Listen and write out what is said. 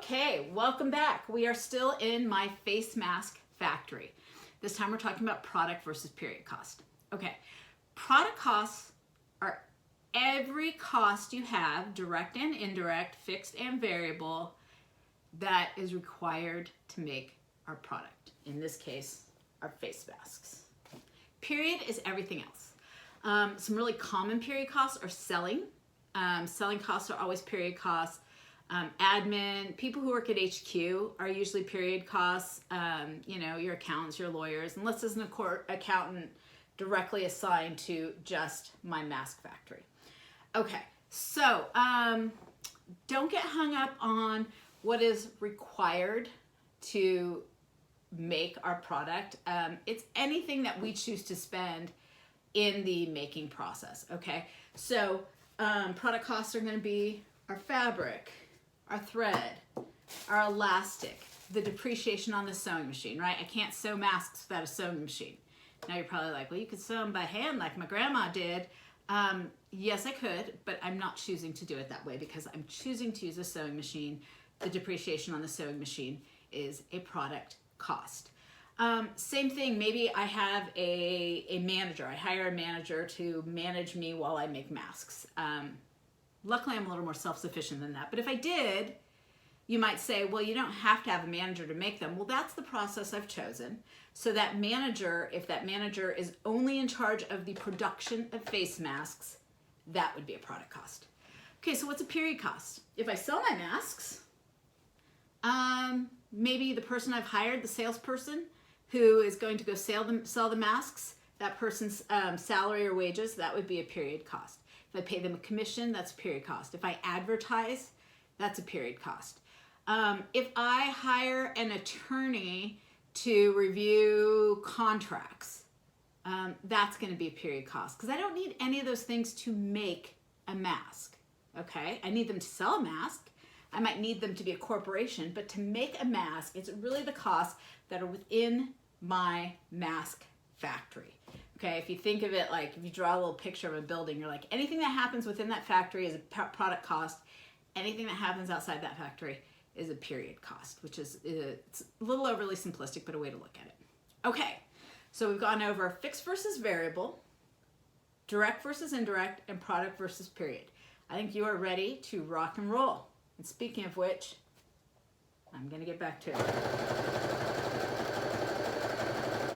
Okay, welcome back. We are still in my face mask factory. This time we're talking about product versus period cost. Okay, product costs are every cost you have, direct and indirect, fixed and variable, that is required to make our product. In this case, our face masks. Period is everything else. Some really common period costs are selling. Selling costs are always period costs. Admin, people who work at HQ are usually period costs. You know, your accountants, your lawyers, unless there's an accountant directly assigned to just my mask factory. Okay, so don't get hung up on what is required to make our product. It's anything that we choose to spend in the making process, okay? So product costs are gonna be our fabric, our thread, our elastic, the depreciation on the sewing machine, right? I can't sew masks without a sewing machine. Now you're probably like, well, you could sew them by hand like my grandma did. Yes, I could, but I'm not choosing to do it that way because I'm choosing to use a sewing machine. The depreciation on the sewing machine is a product cost. Same thing, maybe I have a manager. I hire a manager to manage me while I make masks. Luckily, I'm a little more self-sufficient than that. But if I did, you might say, well, you don't have to have a manager to make them. Well, that's the process I've chosen. So that manager, if that manager is only in charge of the production of face masks, that would be a product cost. Okay, so what's a period cost? If I sell my masks, maybe the person I've hired, the salesperson who is going to go sell the masks, that person's salary or wages, that would be a period cost. If I pay them a commission, that's a period cost. If I advertise, that's a period cost. If I hire an attorney to review contracts, that's going to be a period cost because I don't need any of those things to make a mask, okay? I need them to sell a mask. I might need them to be a corporation, but to make a mask, it's really the costs that are within my mask factory. Okay, if you think of it like, if you draw a little picture of a building, you're like, anything that happens within that factory is a product cost. Anything that happens outside that factory is a period cost, which is it's a little overly simplistic, but a way to look at it. Okay, so we've gone over fixed versus variable, direct versus indirect, and product versus period. I think you are ready to rock and roll. And speaking of which, I'm gonna get back to it.